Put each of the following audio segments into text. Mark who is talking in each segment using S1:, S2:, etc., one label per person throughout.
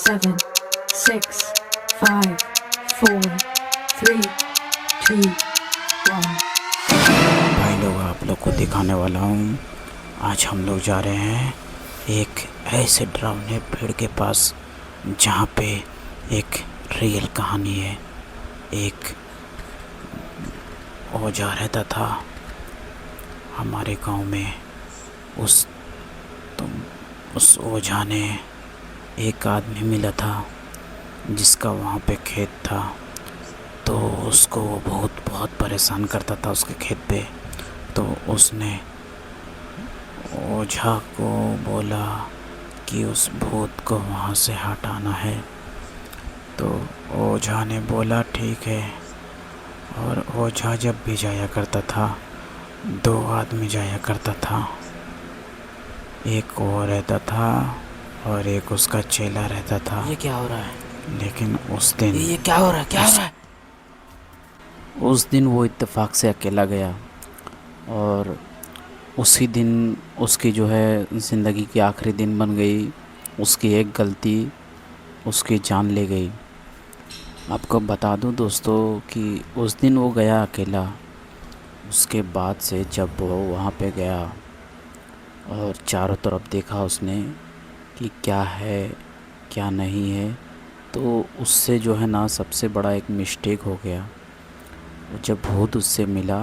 S1: 7, 6, 5, 4, 3, 2, 1।
S2: भाई लोग, आप लोग को दिखाने वाला हूँ। आज हम लोग जा रहे हैं एक ऐसे डरावने पेड़ के पास जहाँ पे एक रियल कहानी है। एक ओझा रहता था हमारे गांव में। उस ओझा ने एक आदमी मिला था जिसका वहाँ पे खेत था, तो उसको वो बहुत परेशान करता था उसके खेत पे। तो उसने ओझा को बोला कि उस भूत को वहाँ से हटाना है। तो ओझा ने बोला ठीक है। और ओझा जब भी जाया करता था, 2 आदमी जाया करता था। एक वो रहता था और एक उसका चेला रहता था।
S3: ये क्या हो रहा है?
S2: लेकिन उस दिन
S3: ये क्या हो रहा है? क्या हो रहा है?
S2: उस दिन वो इत्तेफाक से अकेला गया और उसी दिन उसकी जो है ज़िंदगी की आखिरी दिन बन गई। उसकी एक गलती उसकी जान ले गई। आपको बता दूं दोस्तों कि उस दिन वो गया अकेला। उसके बाद से जब वो वहाँ पे गया और चारों तरफ देखा उसने कि क्या है क्या नहीं है, तो उससे जो है ना सबसे बड़ा एक मिस्टेक हो गया। जब भूत उससे मिला,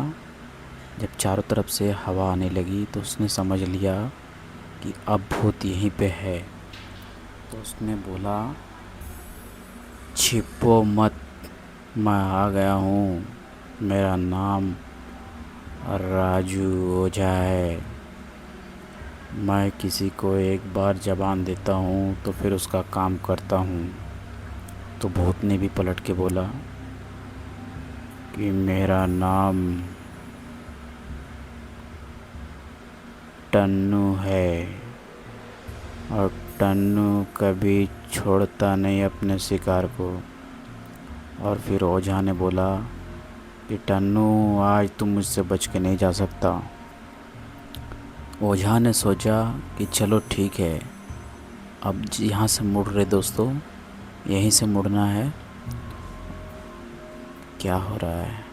S2: जब चारों तरफ से हवा आने लगी, तो उसने समझ लिया कि अब भूत यहीं पे है। तो उसने बोला, छिपो मत, मैं आ गया हूँ। मेरा नाम राजू ओझा है। मैं किसी को एक बार ज़बान देता हूँ तो फिर उसका काम करता हूँ। तो भूत ने भी पलट के बोला कि मेरा नाम टन्नू है और टन्नू कभी छोड़ता नहीं अपने शिकार को। और फिर ओझा ने बोला कि टन्नू, आज तुम मुझसे बच के नहीं जा सकता। ओझा ने सोचा कि चलो ठीक है, अब यहाँ से मुड़ रहे दोस्तों, यहीं से मुड़ना है। क्या हो रहा है?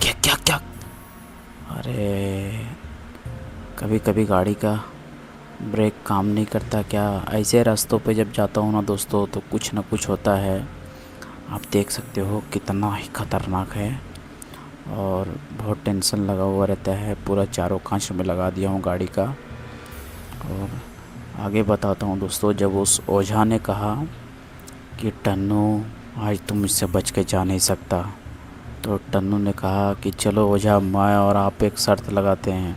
S3: क्या क्या क्या?
S2: अरे, कभी कभी गाड़ी का ब्रेक काम नहीं करता क्या? ऐसे रास्तों पे जब जाता हूँ ना दोस्तों, तो कुछ ना कुछ होता है। आप देख सकते हो कितना ही ख़तरनाक है और बहुत टेंशन लगा हुआ रहता है। पूरा चारों कांच में लगा दिया हूँ गाड़ी का। और आगे बताता हूँ दोस्तों। जब उस ओझा ने कहा कि टन्नू, आज तुम मुझसे बच के जा नहीं सकता, तो टन्नू ने कहा कि चलो ओझा, मैं और आप एक शर्त लगाते हैं।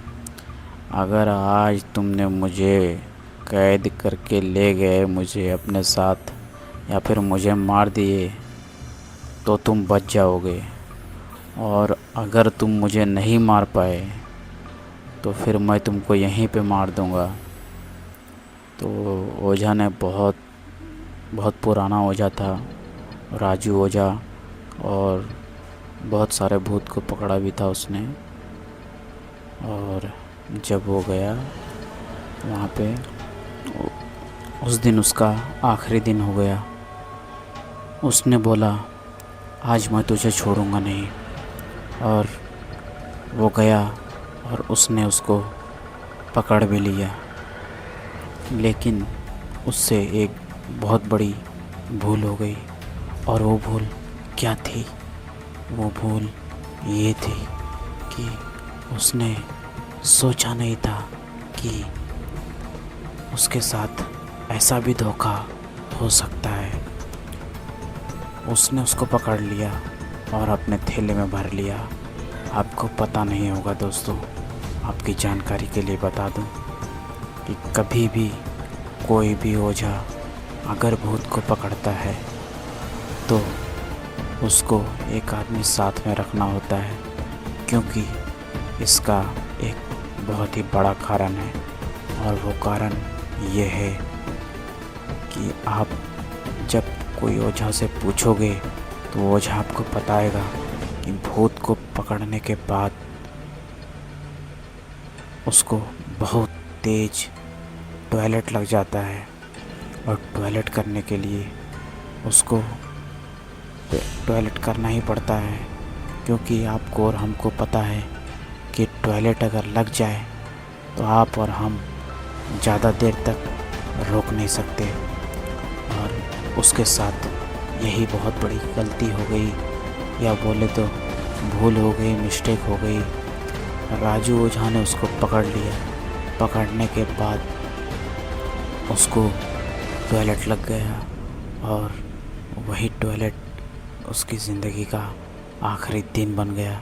S2: अगर आज तुमने मुझे कैद करके ले गए, मुझे अपने साथ, या फिर मुझे मार दिए, तो तुम बच जाओगे। और अगर तुम मुझे नहीं मार पाए तो फिर मैं तुमको यहीं पे मार दूँगा। तो ओझा ने बहुत बहुत पुराना ओझा था, राजू ओझा, और बहुत सारे भूत को पकड़ा भी था उसने। और जब वो गया वहाँ पे, उस दिन उसका आखिरी दिन हो गया। उसने बोला, आज मैं तुझे छोड़ूंगा नहीं। और वो गया और उसने उसको पकड़ भी लिया। लेकिन उससे एक बहुत बड़ी भूल हो गई। और वो भूल क्या थी? वो भूल ये थी कि उसने सोचा नहीं था कि उसके साथ ऐसा भी धोखा हो सकता है। उसने उसको पकड़ लिया और अपने थैले में भर लिया। आपको पता नहीं होगा दोस्तों, आपकी जानकारी के लिए बता दूं कि कभी भी कोई भी ओझा अगर भूत को पकड़ता है तो उसको एक आदमी साथ में रखना होता है, क्योंकि इसका एक बहुत ही बड़ा कारण है। और वो कारण ये है कि आप जब कोई ओझा से पूछोगे तो ओझा आपको बताएगा कि भूत को पकड़ने के बाद उसको बहुत तेज टॉयलेट लग जाता है और टॉयलेट करने के लिए उसको टॉयलेट करना ही पड़ता है, क्योंकि आपको और हमको पता है कि टॉयलेट अगर लग जाए तो आप और हम ज़्यादा देर तक रोक नहीं सकते। और उसके साथ यही बहुत बड़ी गलती हो गई, या बोले तो भूल हो गई, मिस्टेक हो गई। राजू ओझा ने उसको पकड़ लिया। पकड़ने के बाद उसको टॉयलेट लग गया, और वही टॉयलेट उसकी ज़िंदगी का आखिरी दिन बन गया।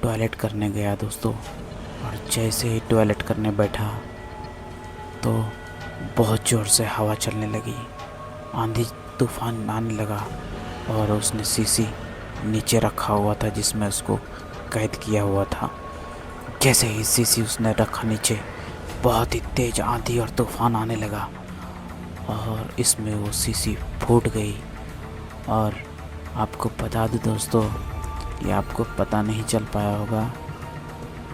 S2: टॉयलेट करने गया दोस्तों, और जैसे ही टॉयलेट करने बैठा तो बहुत ज़ोर से हवा चलने लगी, आंधी तूफान आने लगा, और उसने सीसी नीचे रखा हुआ था जिसमें उसको कैद किया हुआ था। जैसे ही सीसी उसने रखा नीचे, बहुत ही तेज़ आंधी और तूफान आने लगा, और इसमें वो सीसी फूट गई। और आपको बता दूं दोस्तों, ये आपको पता नहीं चल पाया होगा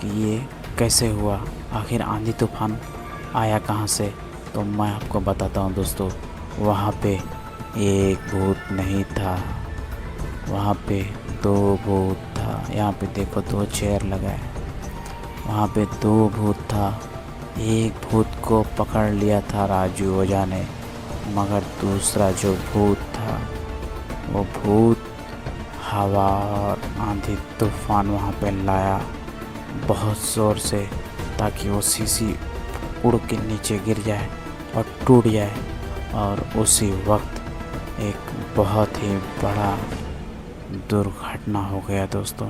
S2: कि ये कैसे हुआ, आखिर आंधी तूफान आया कहाँ से। तो मैं आपको बताता हूँ दोस्तों। वहाँ पे एक भूत नहीं था, वहाँ पे 2 भूत था। यहाँ पे देखो 2 चेयर लगा है, वहाँ पे 2 भूत था। एक भूत को पकड़ लिया था राजू ओझा ने, मगर दूसरा जो भूत था वो भूत हवा और आंधी तूफान वहाँ पे लाया बहुत ज़ोर से, ताकि वो सीसी उड़ के नीचे गिर जाए और टूट जाए। और उसी वक्त एक बहुत ही बड़ा दुर्घटना हो गया दोस्तों।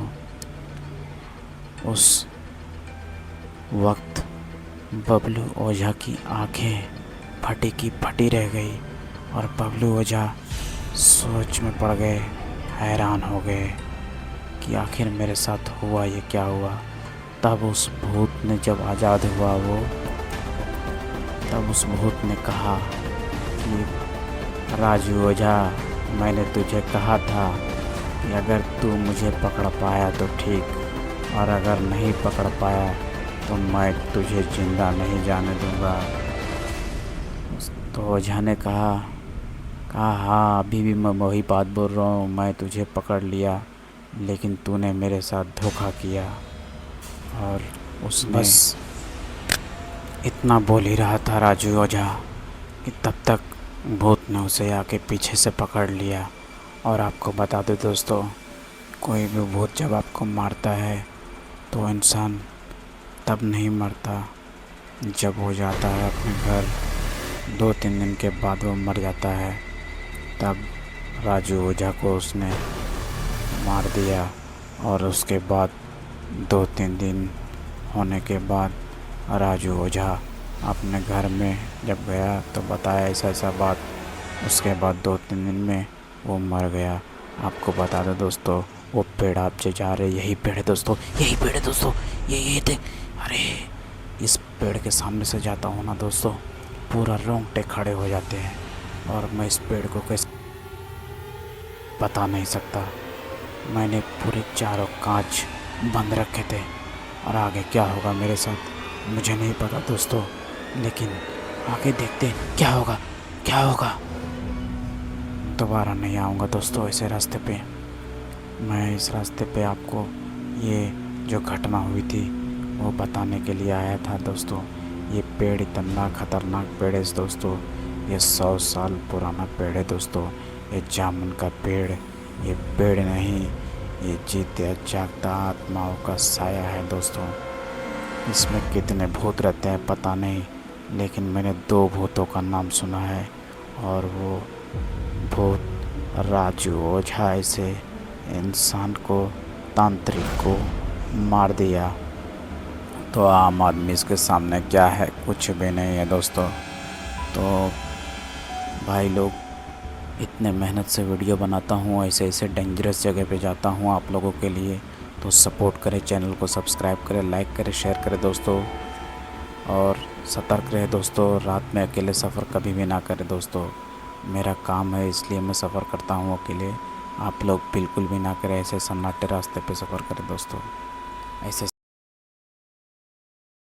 S2: उस वक्त बबलू ओझा की आंखें फटी की फटी रह गई, और बबलू ओझा सोच में पड़ गए, हैरान हो गए कि आखिर मेरे साथ हुआ ये क्या हुआ। तब उस भूत ने जब आज़ाद हुआ वो, तब उस भूत ने कहा कि राजू ओझा, मैंने तुझे कहा था कि अगर तू मुझे पकड़ पाया तो ठीक, और अगर नहीं पकड़ पाया तो मैं तुझे ज़िंदा नहीं जाने दूंगा। तो ओझा ने कहा हाँ, अभी भी मैं वही बात बोल रहा हूँ, मैं तुझे पकड़ लिया, लेकिन तूने मेरे साथ धोखा किया। और उसने बस इतना बोल ही रहा था राजू ओझा कि तब तक भूत ने उसे आके पीछे से पकड़ लिया। और आपको बता दो दोस्तों, कोई भी भूत जब आपको मारता है तो इंसान तब नहीं मरता जब वो जाता है अपने घर, 2-3 दिन के बाद वो मर जाता है। तब राजू ओझा को उसने मार दिया, और उसके बाद 2-3 दिन होने के बाद राजू ओझा अपने घर में जब गया तो बताया ऐसा बात। उसके बाद 2-3 दिन में वो मर गया। आपको बता दो दोस्तों, वो पेड़ आप जो जा रहे, यही पेड़ है दोस्तों, यही पेड़ है दोस्तों, ये थे। अरे इस पेड़ के सामने से जाता हूँ ना दोस्तों, पूरा रोंगटे खड़े हो जाते हैं। और मैं इस पेड़ को कैसे बता नहीं सकता। मैंने पूरे चारों कांच बंद रखे थे, और आगे क्या होगा मेरे साथ मुझे नहीं पता दोस्तों, लेकिन आगे देखते हैं क्या होगा क्या होगा। दोबारा नहीं आऊँगा दोस्तों ऐसे रास्ते पे। मैं इस रास्ते पे आपको ये जो घटना हुई थी वो बताने के लिए आया था दोस्तों। ये पेड़ इतना ख़तरनाक पेड़ है दोस्तों, ये 100 साल पुराना पेड़ है दोस्तों। ये जामुन का पेड़, ये पेड़ नहीं, ये जीते जागता आत्माओं का साया है दोस्तों। इसमें कितने भूत रहते हैं पता नहीं, लेकिन मैंने 2 भूतों का नाम सुना है, और वो भूत राजू ओझा ऐसे इंसान को, तांत्रिक को मार दिया। तो आम आदमी इसके सामने क्या है, कुछ भी नहीं है दोस्तों। तो भाई लोग, इतने मेहनत से वीडियो बनाता हूँ, ऐसे ऐसे डेंजरस जगह पे जाता हूँ आप लोगों के लिए, तो सपोर्ट करें, चैनल को सब्सक्राइब करें, लाइक करें, शेयर करें दोस्तों। और सतर्क रहे दोस्तों, रात में अकेले सफ़र कभी भी ना करें दोस्तों। मेरा काम है इसलिए मैं सफ़र करता हूँ अकेले। आप लोग बिल्कुल भी ना करें, ऐसे सन्नाटे रास्ते पे सफ़र करें दोस्तों। ऐसे